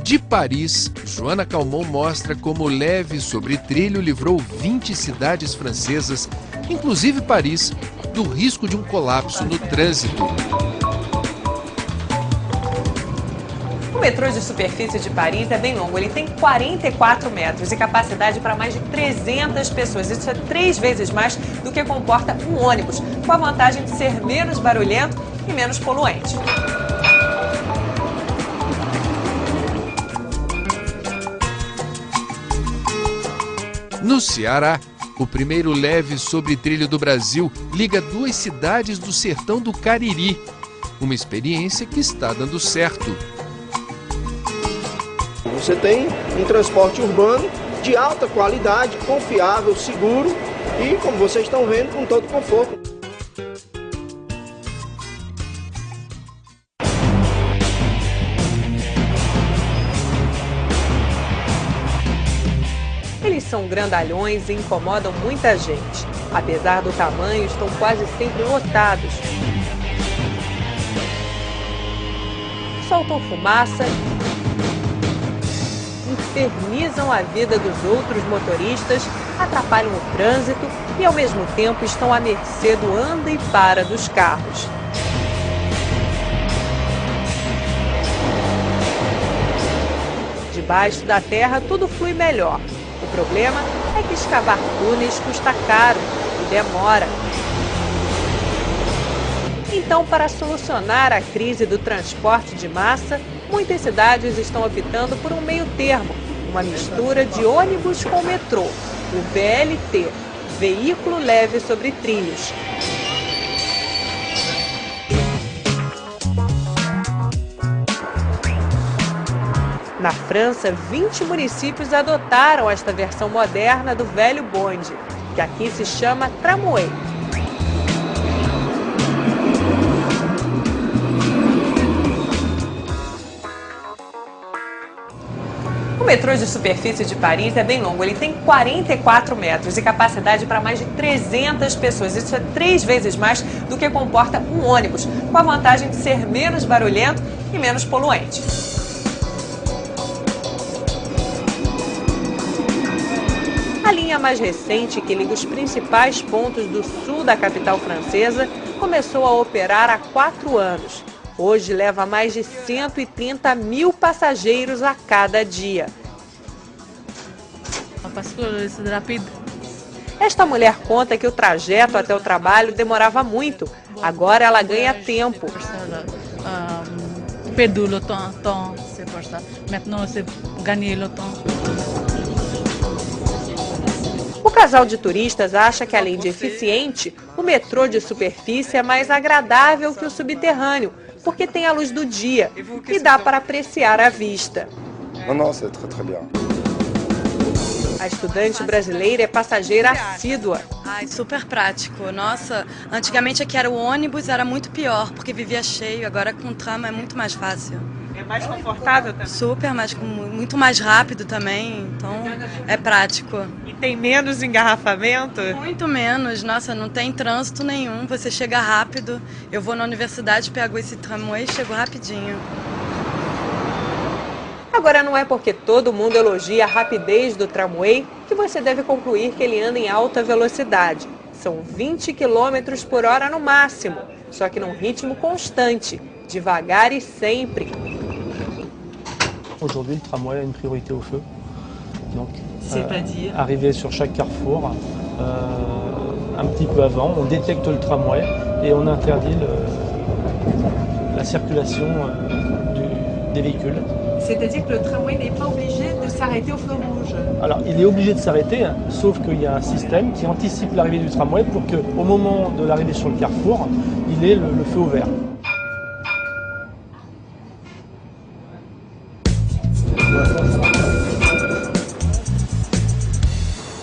De Paris, Joana Calmon mostra como o leve sobre trilho livrou 20 cidades francesas, inclusive Paris, do risco de um colapso no trânsito. O metrô de superfície de Paris é bem longo, ele tem 44 metros e capacidade para mais de 300 pessoas. Isso é 3 vezes mais do que comporta um ônibus, com a vantagem de ser menos barulhento e menos poluente. No Ceará, o primeiro leve sobre trilho do Brasil liga 2 cidades do sertão do Cariri. Uma experiência que está dando certo. Você tem um transporte urbano de alta qualidade, confiável, seguro e, como vocês estão vendo, com todo conforto. Eles são grandalhões e incomodam muita gente. Apesar do tamanho, estão quase sempre lotados. Soltam fumaça, infernizam a vida dos outros motoristas, atrapalham o trânsito e, ao mesmo tempo, estão à mercê do anda e para dos carros. Debaixo da terra, tudo flui melhor. O problema é que escavar túneis custa caro e demora. Então, para solucionar a crise do transporte de massa, muitas cidades estão optando por um meio termo, uma mistura de ônibus com metrô, o VLT, Veículo Leve sobre Trilhos. Na França, 20 municípios adotaram esta versão moderna do velho bonde, que aqui se chama tramway. O metrô de superfície de Paris é bem longo, ele tem 44 metros e capacidade para mais de 300 pessoas. Isso é 3 vezes mais do que comporta um ônibus, com a vantagem de ser menos barulhento e menos poluente. A linha mais recente, que liga os principais pontos do sul da capital francesa, começou a operar há 4 anos. Hoje leva mais de 130 mil passageiros a cada dia. Esta mulher conta que o trajeto até o trabalho demorava muito. Agora ela ganha tempo. O casal de turistas acha que, além de eficiente, o metrô de superfície é mais agradável que o subterrâneo, porque tem a luz do dia e dá para apreciar a vista. A estudante brasileira é passageira assídua. Ai, super prático. Nossa, antigamente aqui era o ônibus, era muito pior, porque vivia cheio. Agora com o tram é muito mais fácil. É mais confortável também? Super, muito mais rápido também, então é prático. E tem menos engarrafamento? Muito menos, nossa, não tem trânsito nenhum, você chega rápido. Eu vou na universidade, pego esse tramway e chego rapidinho. Agora, não é porque todo mundo elogia a rapidez do tramway que você deve concluir que ele anda em alta velocidade. São 20 km por hora no máximo, só que num ritmo constante, devagar e sempre. Aujourd'hui, le tramway a une priorité au feu. Donc, arrivé sur chaque carrefour, un petit peu avant, on détecte le tramway et on interdit la circulation des véhicules. C'est-à-dire que le tramway n'est pas obligé de s'arrêter au feu rouge? Alors, il est obligé de s'arrêter, sauf qu'il y a un système qui anticipe l'arrivée du tramway pour qu'au moment de l'arrivée sur le carrefour, il ait le feu au vert.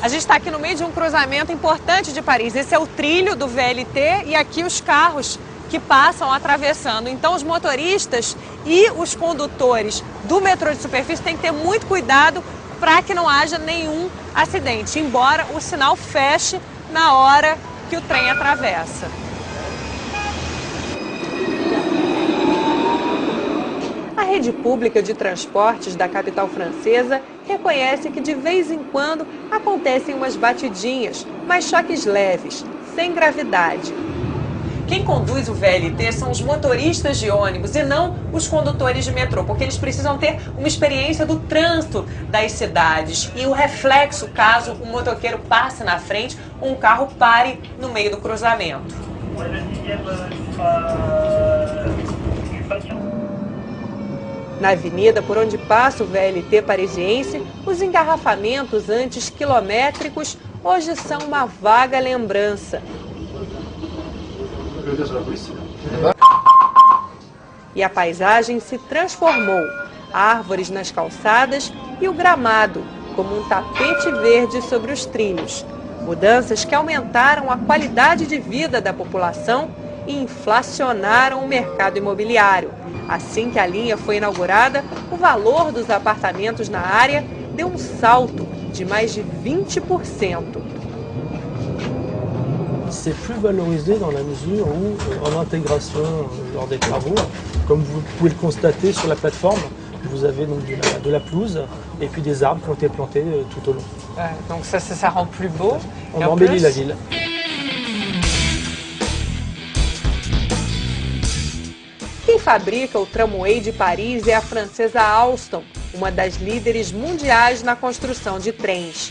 A gente está aqui no meio de um cruzamento importante de Paris. Esse é o trilho do VLT e aqui os carros que passam atravessando. Então os motoristas e os condutores do metrô de superfície têm que ter muito cuidado para que não haja nenhum acidente, embora o sinal feche na hora que o trem atravessa. A rede pública de transportes da capital francesa reconhece que de vez em quando acontecem umas batidinhas, mas choques leves, sem gravidade. Quem conduz o VLT são os motoristas de ônibus e não os condutores de metrô, porque eles precisam ter uma experiência do trânsito das cidades e o reflexo caso um motoqueiro passe na frente ou um carro pare no meio do cruzamento. Na avenida por onde passa o VLT parisiense, os engarrafamentos antes quilométricos hoje são uma vaga lembrança. E a paisagem se transformou. Árvores nas calçadas e o gramado, como um tapete verde sobre os trilhos. Mudanças que aumentaram a qualidade de vida da população e inflacionaram o mercado imobiliário. Assim que a linha foi inaugurada, o valor dos apartamentos na área deu um salto de mais de 20%. C'est plus valorisé dans la mesure où, en intégration lors des travaux, comme vous pouvez le constater sur la plateforme, vous avez donc de la pelouse et puis des arbres qui ont été plantés tout au long. Donc ça rend plus beau. On embellit la ville. Quem fabrica o tramway de Paris é a francesa Alstom, uma das líderes mundiais na construção de trens.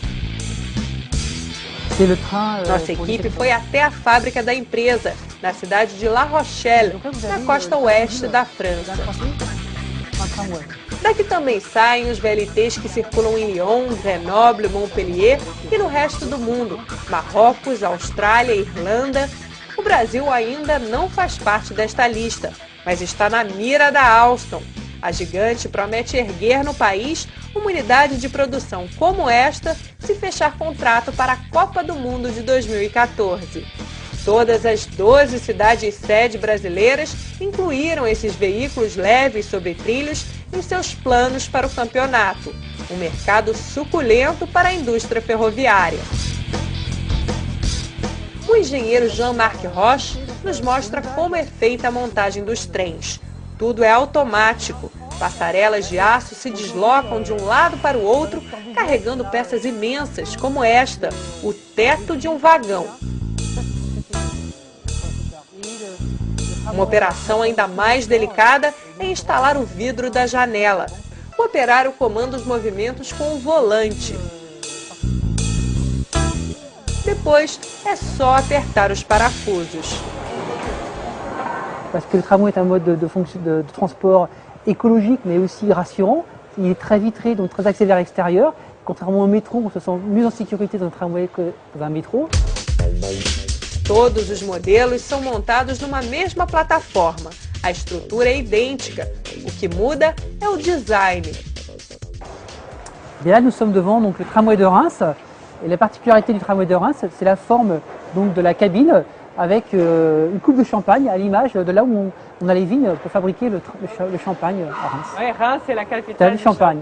Nossa equipe foi até a fábrica da empresa, na cidade de La Rochelle, na costa oeste da França. Daqui também saem os VLTs que circulam em Lyon, Grenoble, Montpellier e no resto do mundo, Marrocos, Austrália, Irlanda. O Brasil ainda não faz parte desta lista, mas está na mira da Alstom. A gigante promete erguer no país uma unidade de produção como esta se fechar contrato para a Copa do Mundo de 2014. Todas as 12 cidades-sede brasileiras incluíram esses veículos leves sobre trilhos em seus planos para o campeonato. Um mercado suculento para a indústria ferroviária. O engenheiro Jean-Marc Roche nos mostra como é feita a montagem dos trens. Tudo é automático. Passarelas de aço se deslocam de um lado para o outro, carregando peças imensas, como esta, o teto de um vagão. Uma operação ainda mais delicada é instalar o vidro da janela. O operário comanda os movimentos com o volante. Depois é só apertar os parafusos. Parce que le tramway est un mode de transport écologique mais aussi rassurant. Il est très vitré, donc très axé vers l'extérieur. Contrairement au métro, on se sent mieux en sécurité dans un tramway que dans un métro. Todos os modelos são montados numa mesma plataforma. A estrutura é idêntica. O que muda é o design. Et là, nous sommes devant donc, le tramway de Reims. Et la particularité du tramway de Reims, c'est la forme donc, de la cabine avec une coupe de champagne à l'image de là où on a les vignes pour fabriquer le champagne à Reims. Oui, Reims é a capital do champagne.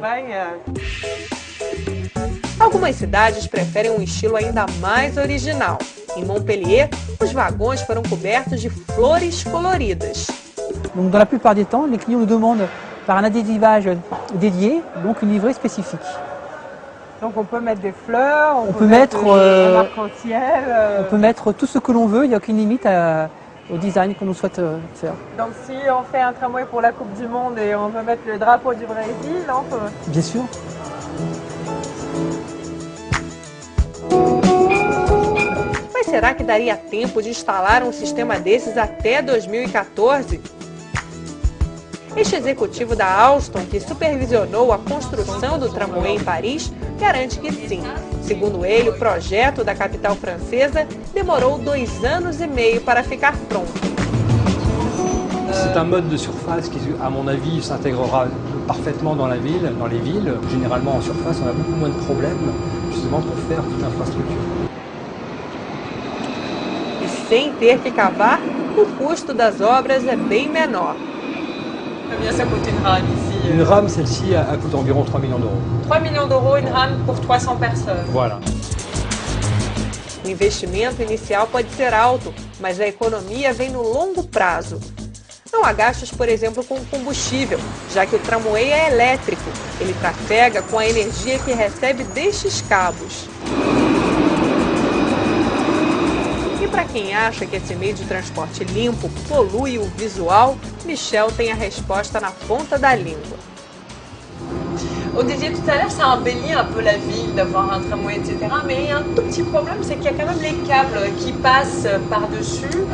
Algumas cidades preferem um estilo ainda mais original. Em Montpellier, os vagões foram cobertos de flores coloridas. Donc, dans la plupart des temps, les clients nous demandent par un adhésivage dédié, donc une livrée spécifique. Donc on peut mettre des fleurs, on peut mettre un arc-en-ciel. On peut mettre tout ce que l'on veut, il n'y a aucune limite au design qu'on nous souhaite faire. Donc si on fait un tramway pour la Coupe du Monde et on veut mettre le drapeau du Brésil, on peut. Bien sûr. Mas será que daria tempo de instalar um sistema desses até 2014? Este executivo da Alstom, que supervisionou a construção do tramway em Paris, garante que sim. Segundo ele, o projeto da capital francesa demorou 2 anos e meio para ficar pronto. C'est un mode de surface qui, à mon avis, s'intégrera parfaitement dans la ville, dans les villes. Généralement, en surface, on a beaucoup moins de problèmes, justement, pour faire toute l'infrastructure. E sem ter que cavar, o custo das obras é bem menor. Combien ça coûte une rame ici? Une rame, celle-ci, elle coûte environ 3 millions d'euros. 3 millions d'euros, une rame pour 300 personnes. Voilà. O investimento inicial pode ser alto, mas a economia vem no longo prazo. Não há gastos, por exemplo, com combustível, já que o tramway é elétrico. Ele trafega com a energia que recebe destes cabos. E para quem acha que esse meio de transporte limpo polui o visual, Michel tem a resposta na ponta da língua. On disait tout à l'heure, ça embellit un peu la ville d'avoir un tramway, etc. Mais il y a un tout petit problème, c'est qu'il y a quand même les câbles qui passent par-dessus.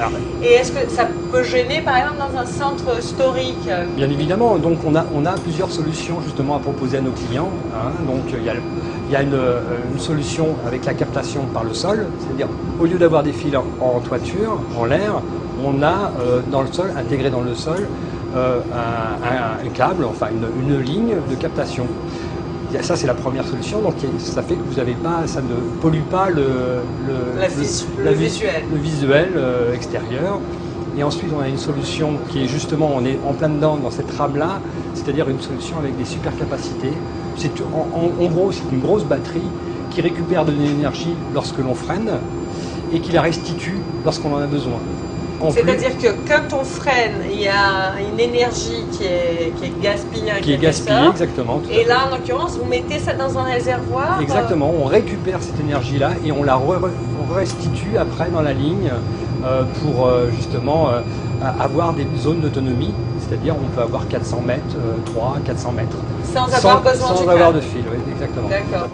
Et est-ce que ça peut gêner, par exemple, dans un centre historique? Bien évidemment, donc on a plusieurs solutions justement à proposer à nos clients. Donc il y a une solution avec la captation par le sol, c'est-à-dire au lieu d'avoir des fils en toiture, en l'air, on a dans le sol, intégré dans le sol, un câble, enfin une ligne de captation. Ça c'est la première solution, donc ça fait que vous avez pas, ça ne pollue pas le visuel extérieur. Et ensuite on a une solution qui est justement, on est en plein dedans dans cette rame là, c'est-à-dire une solution avec des super capacités. En gros c'est une grosse batterie qui récupère de l'énergie lorsque l'on freine et qui la restitue lorsqu'on en a besoin. C'est-à-dire que quand on freine, il y a une énergie qui est gaspillée. Qui est gaspillée, exactement. Et là, en l'occurrence, vous mettez ça dans un réservoir. Exactement, on récupère cette énergie-là et on la restitue après dans la ligne pour justement avoir des zones d'autonomie. C'est-à-dire on peut avoir 400 mètres, 400 mètres. Sans avoir besoin de fil, oui, exactement. D'accord.